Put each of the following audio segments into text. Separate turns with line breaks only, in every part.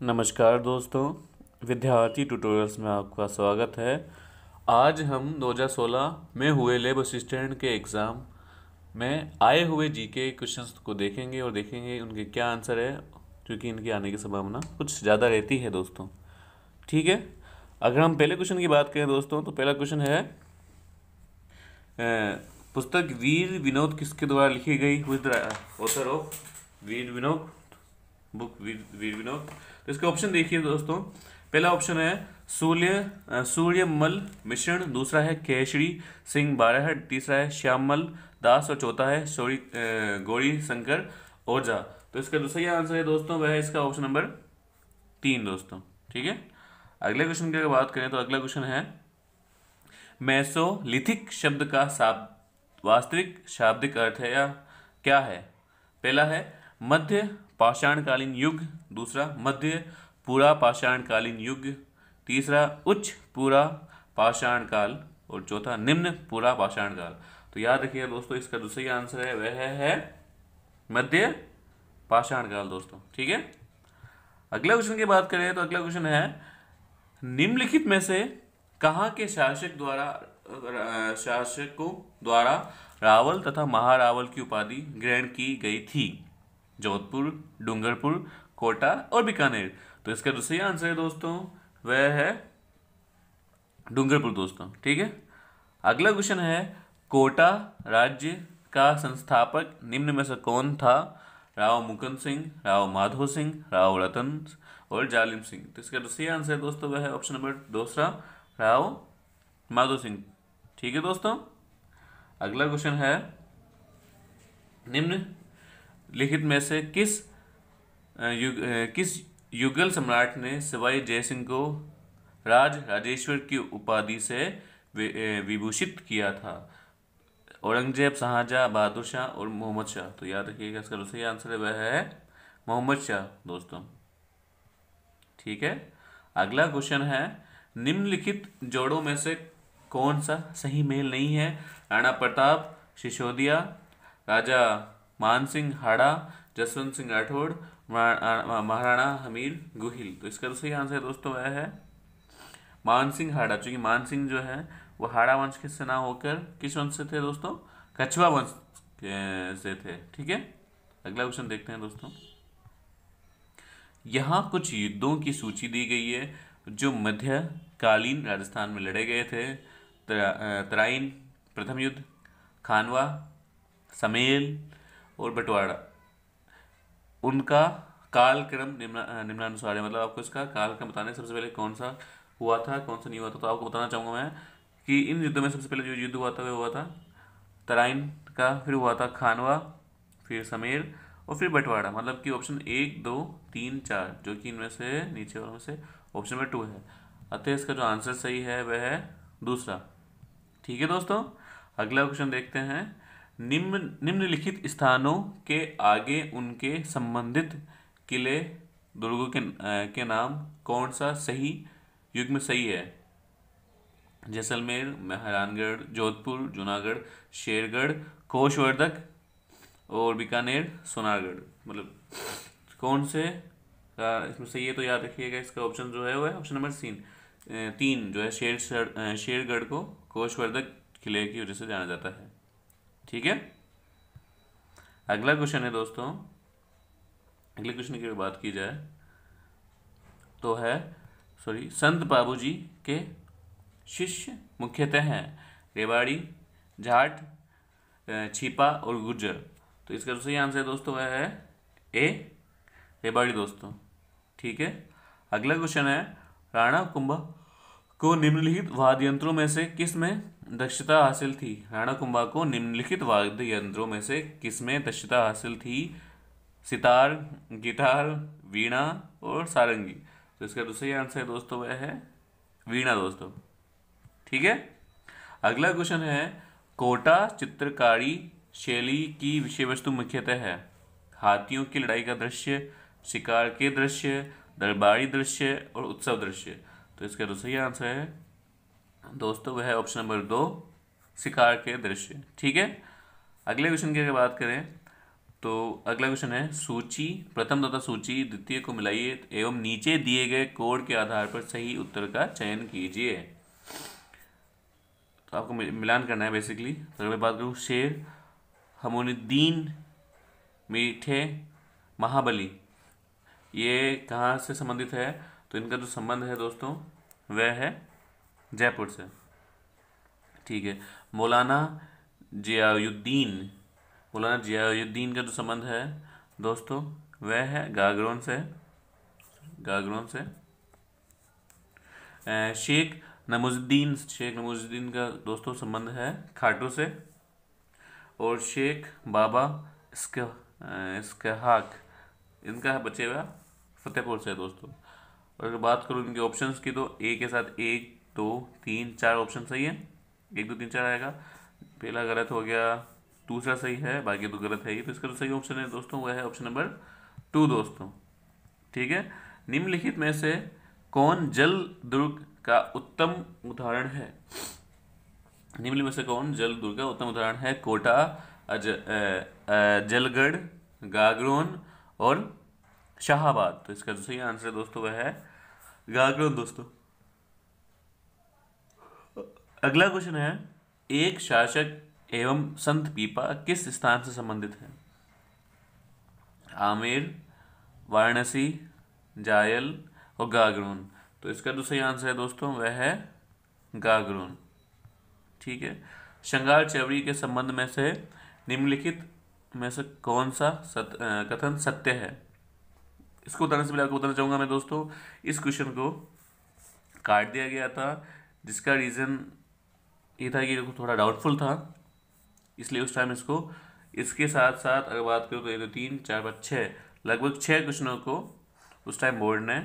नमस्कार दोस्तों, विद्यार्थी ट्यूटोरियल्स में आपका स्वागत है। आज हम 2016 में हुए लैब असिस्टेंट के एग्ज़ाम में आए हुए जीके क्वेश्चंस को देखेंगे और देखेंगे उनके क्या आंसर है, क्योंकि इनके आने की संभावना कुछ ज़्यादा रहती है दोस्तों। ठीक है, अगर हम पहले क्वेश्चन की बात करें दोस्तों, तो पहला क्वेश्चन है पुस्तक वीर विनोद किसके द्वारा लिखी गई? Who is the author of Veer Vinod book Veer Vinod? तो इसके ऑप्शन देखिए दोस्तों। पहला ऑप्शन है सूर्यमल मिश्रण, दूसरा है केसरी सिंह बारह, तीसरा है श्यामल दास और चौथा है गौरी शंकर ओझा। तो इसका जो सही आंसर है दोस्तों वह है इसका ऑप्शन नंबर 3 दोस्तों। ठीक है, अगले क्वेश्चन की अगर बात करें तो अगला क्वेश्चन है मेसोलिथिक शब्द का वास्तविक शाब्दिक अर्थ है या क्या है? पहला है मध्य पाषाणकालीन युग, दूसरा मध्य पूरा पाषाणकालीन युग, तीसरा उच्च पूरा पाषाण काल और चौथा निम्न पूरा पाषाण काल। तो याद रखिएगा दोस्तों, इसका जो सही आंसर है वह है मध्य पाषाण काल दोस्तों। ठीक है, अगला क्वेश्चन की बात करें तो अगला क्वेश्चन है निम्नलिखित में से कहाँ के शासकों द्वारा रावल तथा महारावल की उपाधि ग्रहण की गई थी? जोधपुर, डूंगरपुर, कोटा और बीकानेर। तो इसका जो सही आंसर है दोस्तों वह है डूंगरपुर दोस्तों। ठीक है, अगला क्वेश्चन है कोटा राज्य का संस्थापक निम्न में से कौन था? राव मुकुंद सिंह, राव माधो सिंह, राव रतन और जालिम सिंह। तो इसका जो सही आंसर है दोस्तों वह है ऑप्शन नंबर दूसरा, राव माधो सिंह। ठीक है दोस्तों, अगला क्वेश्चन है निम्न लिखित में से किस युगल सम्राट ने सवाई जयसिंह को राजेश्वर की उपाधि से विभूषित किया था? औरंगजेब, शाहजहां, बहादुर शाह और मोहम्मद शाह। तो याद रखिएगा इसका सही आंसर है वह है मोहम्मद शाह दोस्तों। ठीक है, अगला क्वेश्चन है निम्नलिखित जोड़ों में से कौन सा सही मेल नहीं है? राणा प्रताप सिसोदिया, राजा मान सिंह हाड़ा, जसवंत सिंह राठौड़, महाराणा हमीर गोहिल। तो इसका तो सही आंसर है दोस्तों वह है मान सिंह हाड़ा, चूंकि मान सिंह जो है वो हाड़ा वंश के से ना होकर किस वंश से थे दोस्तों? कछवा वंश से थे। ठीक है, अगला क्वेश्चन देखते हैं दोस्तों। यहाँ कुछ युद्धों की सूची दी गई है जो मध्यकालीन राजस्थान में लड़े गए थे। तराइन प्रथम युद्ध, खानवा, समेल और बंटवारा। उनका कालक्रम निम्नानुसार है। मतलब आपको इसका कालक्रम बताने सबसे पहले कौन सा हुआ था कौन सा नहीं हुआ था। तो आपको बताना चाहूँगा मैं कि इन युद्धों में सबसे पहले जो युद्ध हुआ था वह हुआ था तराइन का, फिर हुआ था खानवा, फिर समेर और फिर बंटवारा। मतलब कि ऑप्शन 1, 2, 3, 4 जो कि इनमें से नीचे वालों में से ऑप्शन नंबर 2 है। अतः इसका जो आंसर सही है वह है दूसरा। ठीक है दोस्तों, अगला क्वेश्चन देखते हैं निम्नलिखित स्थानों के आगे उनके संबंधित किले दुर्गों के नाम कौन सा सही युग में सही है? जैसलमेर, मेहरानगढ़, जोधपुर, जूनागढ़, शेरगढ़, कोषवर्धक और बीकानेर, सोनारगढ़। मतलब कौन से इसमें सही है? तो याद रखिएगा इसका ऑप्शन जो है वह ऑप्शन नंबर 3 जो है शेरगढ़ को कोषवर्धक किले की वजह से जाना जाता है। ठीक है, अगला क्वेश्चन है दोस्तों। अगले क्वेश्चन की बात की जाए तो है संत बाबूजी के शिष्य मुख्यतः हैं रेवाड़ी, जाट, छिपा और गुर्जर। तो इसका सही आंसर है दोस्तों वह है ए रेवाड़ी दोस्तों। ठीक है, अगला क्वेश्चन है राणा कुंभा को निम्नलिखित वाद्य यंत्रों में से किस में दक्षता हासिल थी? राणा कुंभा को निम्नलिखित वाद्य यंत्रों में से किस में दक्षता हासिल थी? सितार, गिटार, वीणा और सारंगी। तो इसका तो सही आंसर है दोस्तों वह है वीणा दोस्तों। ठीक है, अगला क्वेश्चन है कोटा चित्रकारी शैली की विषय वस्तु मुख्यतः है हाथियों की लड़ाई का दृश्य, शिकार के दृश्य, दरबारी दृश्य और उत्सव दृश्य। तो इसका तो सही आंसर है दोस्तों वह है ऑप्शन नंबर 2, शिकार के दृश्य। ठीक है, अगले क्वेश्चन की अगर बात करें तो अगला क्वेश्चन है, सूची प्रथम तथा सूची द्वितीय को मिलाइए एवं नीचे दिए गए कोड के आधार पर सही उत्तर का चयन कीजिए। तो आपको मिलान करना है बेसिकली। तो अगर मैं बात करूँ, शेर, हमूनुद्दीन, मीठे, महाबली, ये कहाँ से संबंधित है? तो इनका जो संबंध है दोस्तों वह है जयपुर से। ठीक है। मौलाना जियाउद्दीन, मौलाना जियाउद्दीन का जो संबंध है दोस्तों वह है गागरोन से, गागरोन से। शेख नमुजुद्दीन, शेख नमुजुद्दीन का दोस्तों संबंध है खाटू से। और शेख बाबा इसकहाक, इनका है बचे हुआ फतेहपुर से दोस्तों। और अगर बात करूँ इनके ऑप्शंस की, तो ए के साथ 1 2 3 4 ऑप्शन सही है। 1 2 3 4 आएगा। पहला गलत हो गया, दूसरा सही है, बाकी तो गलत है ही। तो इसका जो सही ऑप्शन है दोस्तों वह है ऑप्शन नंबर 2 दोस्तों। ठीक है। निम्नलिखित में से कौन जल दुर्ग का उत्तम उदाहरण है? निम्नलिखित में से कौन जल दुर्ग का उत्तम उदाहरण है? कोटा, जलगढ़, गागरोन और शाहाबाद। तो इसका जो सही आंसर है दोस्तों वह है गागरोन दोस्तों। अगला क्वेश्चन है, एक शासक एवं संत पीपा किस स्थान से संबंधित है? आमेर, वाराणसी, जायल और गागरोन। तो इसका जो सही आंसर है दोस्तों वह है गागरोन। ठीक है। श्रृंगार चौरी के संबंध में से निम्नलिखित में से कौन सा कथन सत्य है? इसको बताने से पहले आपको बताना चाहूँगा मैं दोस्तों, इस क्वेश्चन को काट दिया गया था, जिसका रीज़न ये था कि थोड़ा डाउटफुल था, इसलिए उस टाइम इसको इसके साथ साथ अगर बात करूँ तो 1 2 3 4 5 6 लगभग 6 क्वेश्चनों को उस टाइम बोर्ड ने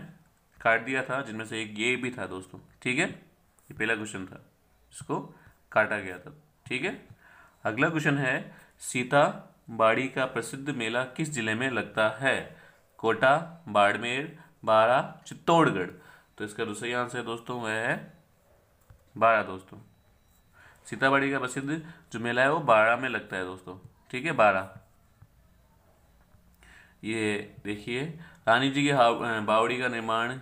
काट दिया था, जिनमें से एक ये भी था दोस्तों। ठीक है। ये पहला क्वेश्चन था, इसको काटा गया था। ठीक है। अगला क्वेश्चन है, सीताबाड़ी का प्रसिद्ध मेला किस जिले में लगता है? कोटा, बाड़मेर, बारा, चित्तौड़गढ़। तो इसका जो सही आंसर है दोस्तों वह है बारा दोस्तों। सीताबाड़ी का प्रसिद्ध जो मेला है वो बारा में लगता है दोस्तों। ठीक है, बारा। ये देखिए, रानी जी की बावड़ी का निर्माण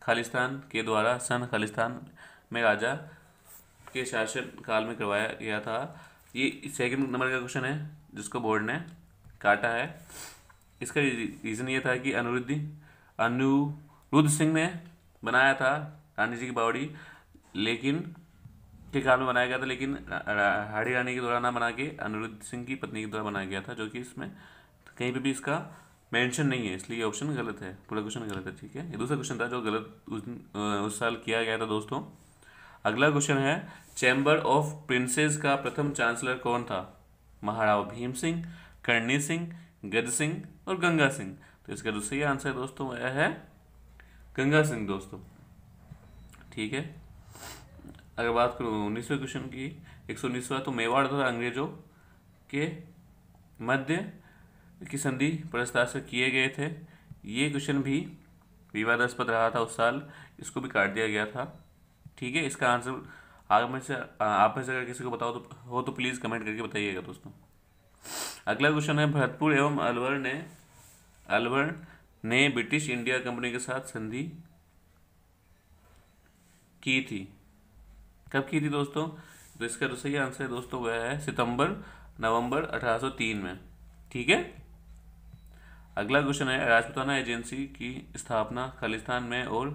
खालिस्तान के द्वारा सन खालिस्तान में राजा के शासन काल में करवाया गया था। ये सेकंड नंबर का क्वेश्चन है जिसको बोर्ड ने काटा है। इसका रीज़न ये था कि अनिरुद्ध सिंह ने बनाया था रानी जी की बावड़ी, लेकिन के काल में बनाया गया था, लेकिन हाड़ी रानी के द्वारा ना बना के अनिरुद्ध सिंह की पत्नी के द्वारा बनाया गया था, जो कि इसमें कहीं पे भी इसका मेंशन नहीं है, इसलिए ऑप्शन गलत है, पूरा क्वेश्चन गलत है। ठीक है। ये दूसरा क्वेश्चन था जो गलत उस साल किया गया था दोस्तों। अगला क्वेश्चन है, चैम्बर ऑफ प्रिंसेस का प्रथम चांसलर कौन था? महाराणा भीम सिंह, करणी सिंह, गज सिंह और गंगा सिंह। तो इसका जो सही आंसर है दोस्तों वह है गंगा सिंह दोस्तों। ठीक है। अगर बात करूँ 19वें क्वेश्चन की, 119वां, तो मेवाड़ तथा अंग्रेजों के मध्य की संधि पर हस्ताक्षर किए गए थे। ये क्वेश्चन भी विवादास्पद रहा था उस साल, इसको भी काट दिया गया था। ठीक है। इसका आंसर आप में से अगर किसी को बताओ तो प्लीज़ कमेंट करके बताइएगा दोस्तों। अगला क्वेश्चन है, भरतपुर एवं अलवर ने ब्रिटिश इंडिया कंपनी के साथ संधि की थी। कब की थी दोस्तों? तो इसका जो सही आंसर है दोस्तों वह है सितंबर-नवंबर 1803 में। ठीक है। अगला क्वेश्चन है, राजपूताना एजेंसी की स्थापना खालिस्तान में और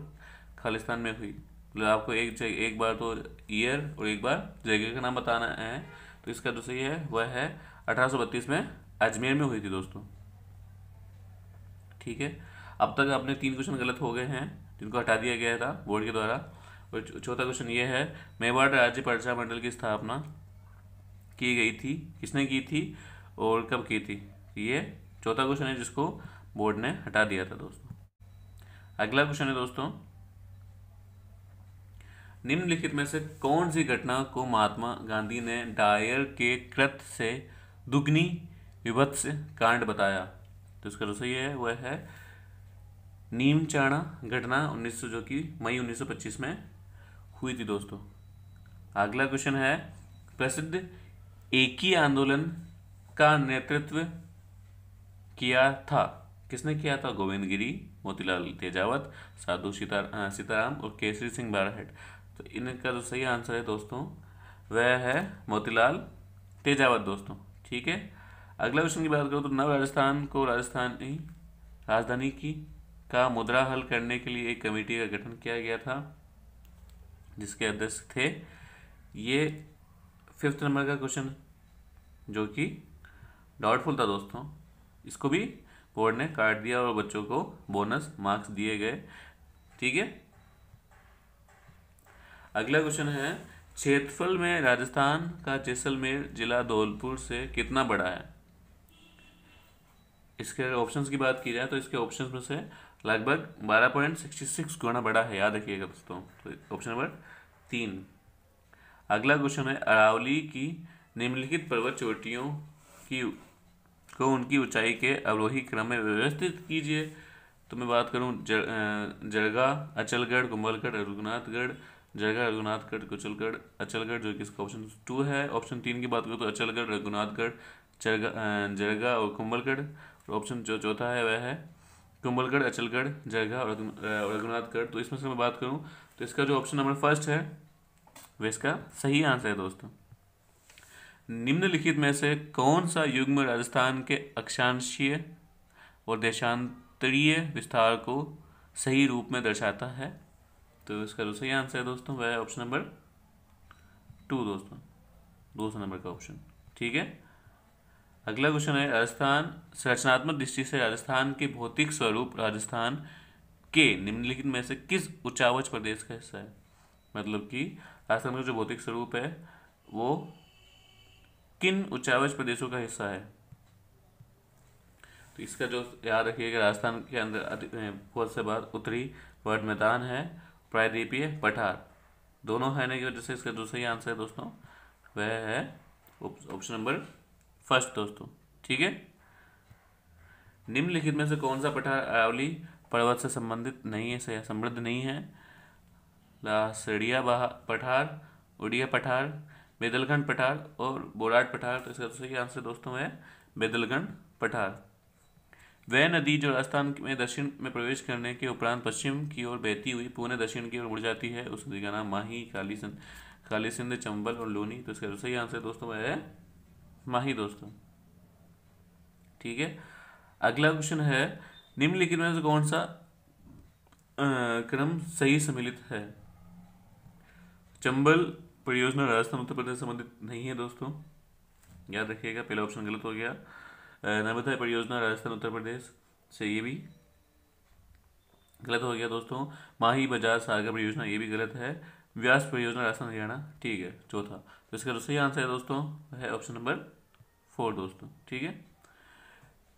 खालिस्तान में हुई। मतलब आपको एक बार तो ईयर और एक बार जगह का नाम बताना है। तो इसका जो सही है वह है 1832 में अजमेर में हुई थी दोस्तों। ठीक है। अब तक अपने 3 क्वेश्चन गलत हो गए हैं, जिनको हटा दिया गया था बोर्ड के द्वारा। और चौथा क्वेश्चन ये है, मेवाड़ राज्य प्रजा मंडल की स्थापना की गई थी, किसने की थी और कब की थी? ये चौथा क्वेश्चन है जिसको बोर्ड ने हटा दिया था दोस्तों। अगला क्वेश्चन है दोस्तों, निम्नलिखित में से कौन सी घटना को महात्मा गांधी ने डायर के कृत्य से दुगनी विभत्स कांड बताया? तो इसका जो सही है वह है नीमचाणा घटना 1900 जो कि मई 1925 में हुई थी दोस्तों। अगला क्वेश्चन है, प्रसिद्ध एकी आंदोलन का नेतृत्व किया था। किसने किया था? गोविंद गिरी, मोतीलाल तेजावत, साधु सीताराम और केसरी सिंह बारहट। तो इनका जो सही आंसर है दोस्तों वह है मोतीलाल तेजावत दोस्तों। ठीक है। अगला क्वेश्चन की बात करो तो नव राजस्थान को राजधानी की का मुद्रा हल करने के लिए एक कमेटी का गठन किया गया था, जिसके अध्यक्ष थे। ये 5th नंबर का क्वेश्चन जो कि डाउटफुल था दोस्तों, इसको भी बोर्ड ने काट दिया और बच्चों को बोनस मार्क्स दिए गए। ठीक है। अगला क्वेश्चन है क्षेत्रफल में राजस्थान का जैसलमेर जिला धौलपुर से कितना बड़ा है? इसके ऑप्शंस की बात की जाए तो इसके ऑप्शंस में से लगभग 12.66 गुना बड़ा है, याद रखिएगा दोस्तों। तो ऑप्शन नंबर 3। अगला क्वेश्चन है अरावली की निम्नलिखित पर्वत चोटियों की को उनकी ऊंचाई के अवरोही क्रम में व्यवस्थित कीजिए। तो मैं बात करूं जरगा, अचलगढ़, कुंभलगढ़, रघुनाथगढ़, जरगा, रघुनाथगढ़, कुचलगढ़, अचलगढ़, जो कि इसका ऑप्शन 2 है। ऑप्शन 3 की बात करूं तो अचलगढ़, रघुनाथगढ़, जरगा और कुंभलगढ़। और ऑप्शन जो चौथा है वह है कुंभलगढ़, अचलगढ़, जरगा और रघुनाथगढ़। तो इसमें से मैं बात करूं तो इसका जो ऑप्शन नंबर फर्स्ट है वह इसका सही आंसर है दोस्तों। निम्नलिखित में से कौन सा युग्म राजस्थान के अक्षांशीय और देशांतरीय विस्तार को सही रूप में दर्शाता है? तो इसका जो सही आंसर है दोस्तों वह है ऑप्शन नंबर 2 दोस्तों, दूसरा नंबर का ऑप्शन। ठीक है। अगला क्वेश्चन है राजस्थान संरचनात्मक दृष्टि से राजस्थान के भौतिक स्वरूप राजस्थान के निम्नलिखित में से किस उच्चावच प्रदेश का हिस्सा है? मतलब कि राजस्थान का जो भौतिक स्वरूप है वो किन उच्चावच प्रदेशों का हिस्सा है? तो इसका जो याद रखिएगा राजस्थान के अंदर बहुत से बार उत्तरी वर्ध मैदान है, प्रायद्वीपीय पठार दोनों है, की वजह से इसका जो सही आंसर है दोस्तों वह है ऑप्शन नंबर फर्स्ट दोस्तों। ठीक है। निम्नलिखित में से कौन सा पठार अरावली पर्वत से संबंधित नहीं है, समृद्ध नहीं है? लासड़िया पठार, उड़िया पठार, बेदलखंड पठार और बोराट पठार। तो इसका सही आंसर दोस्तों है बेदलखंड पठार। वह नदी जो राजस्थान में दक्षिण में प्रवेश करने के उपरांत पश्चिम की ओर बहती हुई पुणे दक्षिण की ओर मुड़ जाती है, उस नदी का नाम माही, काली सिंध, चंबल और लोनी। तो इसका सही आंसर दोस्तों वह है माही दोस्तों। ठीक है। अगला क्वेश्चन है निम्नलिखित में से कौन सा क्रम सही सम्मिलित है? चंबल परियोजना राजस्थान उत्तर प्रदेश से संबंधित नहीं है दोस्तों, याद रखिएगा, पहला ऑप्शन गलत हो गया। नर्मदा परियोजना राजस्थान उत्तर प्रदेश से ये भी गलत हो गया दोस्तों। माही बजाज सागर परियोजना ये भी गलत है। व्यास परियोजना राजस्थान हरियाणा, ठीक है, चौथा। तो इसका जो सही आंसर है दोस्तों है ऑप्शन नंबर 4 दोस्तों। ठीक है।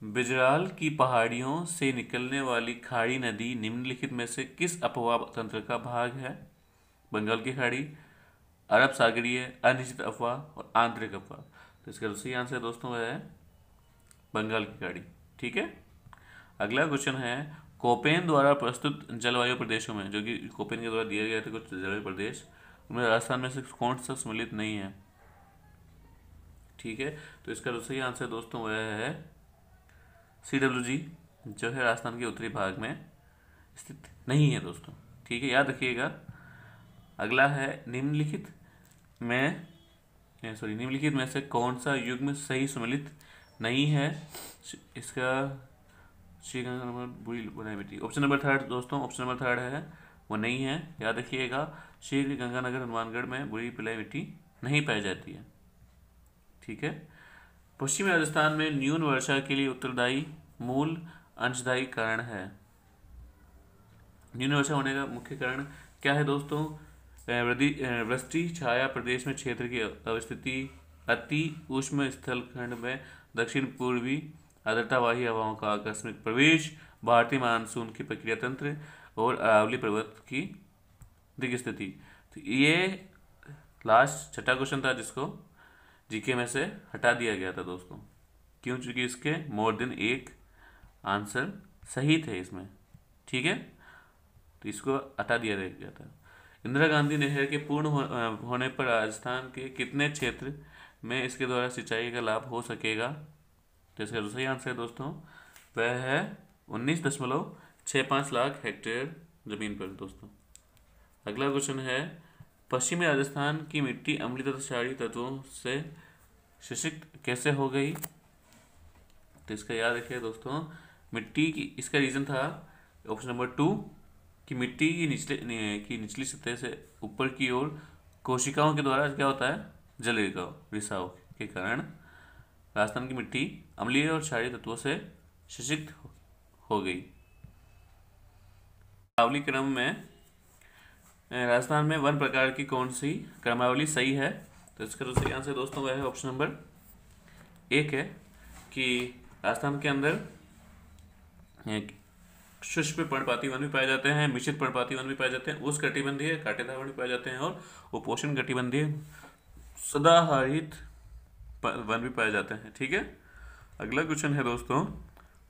बिजराल की पहाड़ियों से निकलने वाली खाड़ी नदी निम्नलिखित में से किस अपवाह तंत्र का भाग है? बंगाल की खाड़ी, अरब सागरीय, अनिश्चित अफवाह और आंतरिक अफवाह। तो इसका जो सही आंसर है दोस्तों वह है बंगाल की खाड़ी। ठीक है। अगला क्वेश्चन है कोपेन द्वारा प्रस्तुत जलवायु प्रदेशों में, जो कि कोपेन के द्वारा दिए गए थे कुछ जलवायु प्रदेश, उनमें राजस्थान में से कौन सा सम्मिलित नहीं है? ठीक है। तो इसका जो सही आंसर दोस्तों वह है CWG, जो है राजस्थान के उत्तरी भाग में स्थित नहीं है दोस्तों। ठीक है, याद रखिएगा। अगला है निम्नलिखित में से कौन सा युग्म सही सम्मिलित नहीं है? इसका बुरी बनाई बेटी, ऑप्शन नंबर 3 दोस्तों, ऑप्शन नंबर 3 है वो नहीं है, याद रखिएगा। श्री गंगानगर हनुमानगढ़ में बुरी पिलाई मिट्टी नहीं पाई जाती है। ठीक है। पश्चिमी राजस्थान में न्यून वर्षा के लिए उत्तरदायी मूल अंशदायी कारण है। न्यून वर्षा होने का मुख्य कारण क्या है दोस्तों? वृष्टि छाया प्रदेश में क्षेत्र की अवस्थिति, अति उष्ण स्थलखंड में दक्षिण पूर्वी आर्द्रतावाही हवाओं का आकस्मिक प्रवेश, भारतीय मानसून की प्रक्रिया तंत्र और अरावली पर्वत की दिग स्थिति। तो ये लास्ट छठा क्वेश्चन था जिसको जीके में से हटा दिया गया था दोस्तों। क्यों? चूंकि इसके मोर देन एक आंसर सही थे इसमें। ठीक है, तो इसको हटा दिया गया था। इंदिरा गांधी नहर के पूर्ण होने पर राजस्थान के कितने क्षेत्र में इसके द्वारा सिंचाई का लाभ हो सकेगा? तो इसका सही आंसर है दोस्तों वह है 19.65 लाख हेक्टेयर जमीन पर दोस्तों। अगला क्वेश्चन है, पश्चिमी राजस्थान की मिट्टी अम्लीय तथा क्षारीय तत्वों से शिक्षित कैसे हो गई? तो इसका याद रखिए दोस्तों, मिट्टी की, इसका रीजन था ऑप्शन नंबर 2 कि मिट्टी की निचली सतह से ऊपर की ओर कोशिकाओं के द्वारा क्या होता है, जल रिसाव के कारण राजस्थान की मिट्टी अम्लीय और क्षारीय तत्वों से शिक्षित हो गई। क्रमावली क्रम में राजस्थान में वन प्रकार की कौन सी क्रमावली सही है? तो इसका जो सही आंसर दोस्तों वह है ऑप्शन नंबर 1 है कि राजस्थान के अंदर शुष्क पर्णपाती वन भी पाए जाते हैं, मिश्रित पर्णपाती वन भी पाए जाते हैं, उष्णकटिबंधीय कांटेदार वन भी पाए जाते हैं और उपोष्ण कटिबंधीय सदाहरित वन भी पाए जाते हैं। ठीक है। अगला क्वेश्चन है दोस्तों,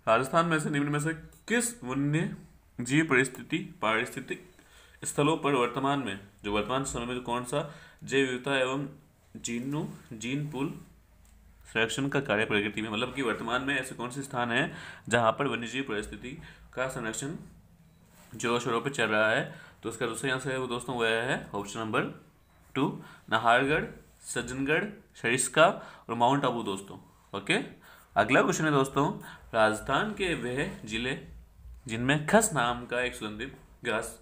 राजस्थान में से निम्न में से किस वन्य जीव पारिस्थितिक स्थलों पर वर्तमान समय में कौन सा जैव विविधता एवं जीन पूल संरक्षण का कार्य प्रकृति में, मतलब कि वर्तमान में ऐसे कौन से स्थान है जहां पर वन्यजीव परिस्थिति का संरक्षण जोरों शोरों पर चल रहा है? तो उसका दूसरा आंसर है वो दोस्तों वह है ऑप्शन नंबर 2 नाहरगढ़, सज्जनगढ़, सरिस्का और माउंट आबू दोस्तों। ओके। अगला क्वेश्चन है दोस्तों, राजस्थान के वह जिले जिनमें खस नाम का एक सुगंधित घास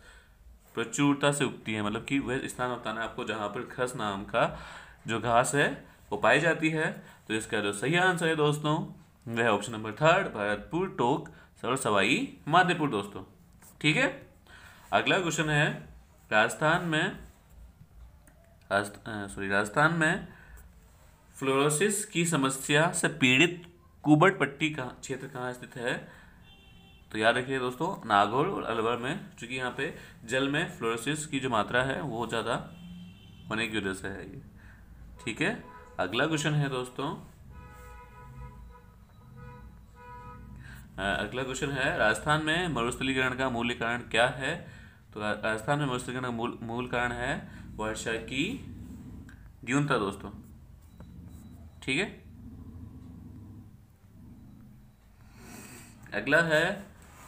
प्रचुरता से उगती है, मतलब कि वह स्थान बताना है आपको जहां पर खस नाम का जो घास है वो पाई जाती है। तो इसका जो सही आंसर है दोस्तों वह ऑप्शन नंबर 3 भरतपुर, टोंक और सवाई माधोपुर दोस्तों। ठीक है। अगला क्वेश्चन है, राजस्थान में फ्लोरोसिस की समस्या से पीड़ित कुबट पट्टी का क्षेत्र कहाँ स्थित है? तो याद रखिए दोस्तों, नागौर और अलवर में, क्योंकि यहाँ पे जल में फ्लोरोसिस की जो मात्रा है वो ज़्यादा होने की वजह से है ये। ठीक है। अगला क्वेश्चन है दोस्तों, राजस्थान में मरुस्थलीकरण का मूल कारण क्या है? तो राजस्थान में मरुस्थलीकरण का मूल कारण है वर्षा की न्यूनता दोस्तों। ठीक है। अगला है,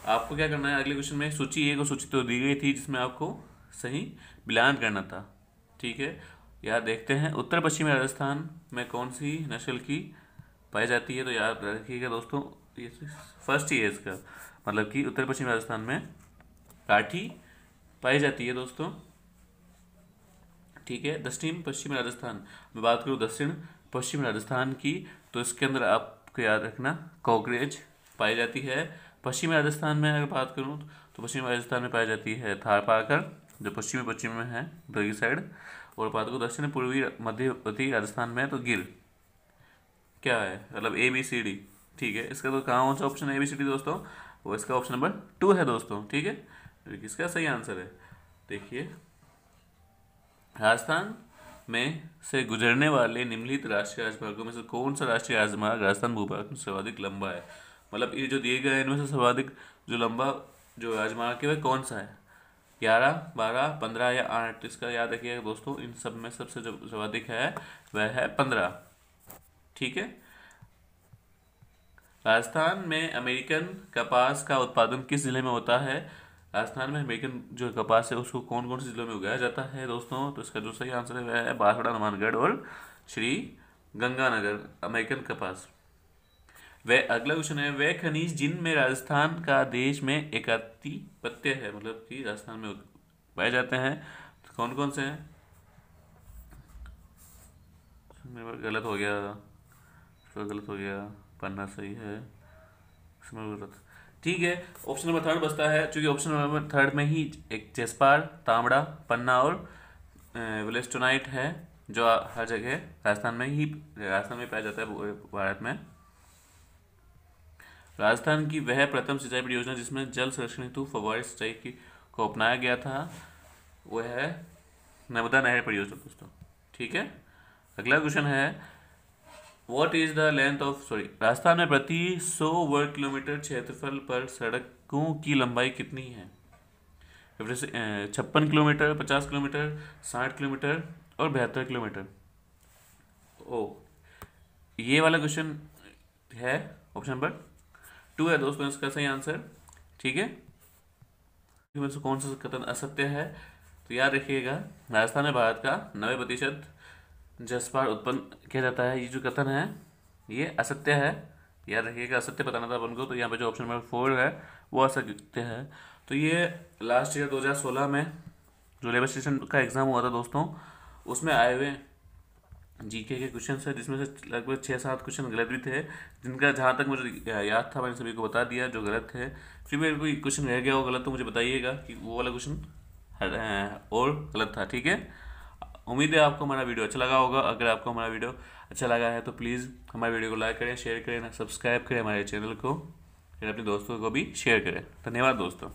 आपको क्या करना है अगले क्वेश्चन में, सूची 1 और सूची 2 दी गई थी जिसमें आपको सही मिलान करना था। ठीक है। याद देखते हैं, उत्तर पश्चिमी राजस्थान में कौन सी नस्ल की पाई जाती है? तो याद रखिएगा दोस्तों, ये फर्स्ट ही है इसका, मतलब कि उत्तर पश्चिमी राजस्थान में काठी पाई जाती है दोस्तों। ठीक है। दक्षिण पश्चिमी राजस्थान में बात करूँ दक्षिण पश्चिमी राजस्थान की, तो इसके अंदर आपको याद रखना कॉकरेज पाई जाती है। पश्चिमी राजस्थान में अगर बात करूँ तो पश्चिमी राजस्थान में पाई जाती है थारपारकर, जो पश्चिम में है उधर की साइड। और बात करूँ दक्षिण पूर्वी मध्यवर्ती राजस्थान में तो गिर क्या है, मतलब ABCD। ठीक है। इसका तो कौन सा ऑप्शन है ABCD दोस्तों? वो इसका ऑप्शन नंबर 2 है दोस्तों। ठीक है। इसका सही आंसर है। देखिए, राजस्थान में से गुजरने वाले निम्नलिखित राष्ट्रीय राजमार्गों में से कौन सा राष्ट्रीय राजमार्ग राजस्थान भूभाग में सर्वाधिक लंबा है? मतलब ये जो दिए गए हैं इनमें से सर्वाधिक जो लंबा जो राजमार्ग है वह कौन सा है? 11, 12, 15 या 8? तो इसका याद रखिएगा दोस्तों, इन सब में सबसे जो सर्वाधिक है वह है 15। ठीक है। राजस्थान में अमेरिकन कपास का उत्पादन किस जिले में होता है? राजस्थान में अमेरिकन जो कपास है उसको कौन कौन से जिलों में उगाया जाता है दोस्तों? तो इसका जो सही आंसर है वह है बांसवाड़ा, हनुमानगढ़ और श्री गंगानगर अमेरिकन कपास। वह अगला क्वेश्चन है, वह खनिज जिनमें राजस्थान का देश में एकाधिपत्य है, मतलब कि राजस्थान में पाए जाते हैं, तो कौन कौन से हैं? गलत हो गया, पन्ना सही है, ठीक है। ऑप्शन नंबर 3 बचता है, क्योंकि ऑप्शन नंबर 3 में ही एक जेस्पार, तांबड़ा, पन्ना और विलेस्टोनाइट है जो हर जगह राजस्थान में पाया जाता है भारत में। राजस्थान की वह प्रथम सिंचाई परियोजना जिसमें जल संरक्षण हेतु फव्वारे सिंचाई को अपनाया गया था वह है नर्मदा नहर परियोजना दोस्तों। ठीक है। अगला क्वेश्चन है, what is the length of Rajasthan में प्रति 100 वर्ग किलोमीटर क्षेत्रफल पर सड़कों की लंबाई कितनी है? 56 किलोमीटर, 50 किलोमीटर, 60 किलोमीटर और 72 किलोमीटर। ये वाला क्वेश्चन है ऑप्शन नंबर 2 है दोस्तों इसका सही आंसर। ठीक है, इनमें से कौन सा कथन असत्य है? तो याद रखिएगा, राजस्थान में भारत का 90% जसपार उत्पन्न किया जाता है। ये जो कथन है ये असत्य है। याद रखिएगा, असत्य बताना था अपन को, तो यहाँ पे जो ऑप्शन नंबर 4 है वो असत्य है। तो ये लास्ट ईयर 2016 में जो लेबर स्टेशन का एग्ज़ाम हुआ था दोस्तों, उसमें आए हुए जीके के क्वेश्चन है, जिसमें से लगभग 6-7 क्वेश्चन गलत भी थे, जिनका जहाँ तक मुझे याद था मैंने सभी को बता दिया जो गलत थे। फिर मेरे कोई क्वेश्चन रह गया हो गलत तो मुझे बताइएगा कि वो वाला क्वेश्चन और गलत था। ठीक है, उम्मीद है आपको हमारा वीडियो अच्छा लगा होगा। अगर आपको हमारा वीडियो अच्छा लगा है तो प्लीज़ हमारे वीडियो को लाइक करें, शेयर करें, सब्सक्राइब करें हमारे चैनल को, फिर अपने दोस्तों को भी शेयर करें। धन्यवाद दोस्तों।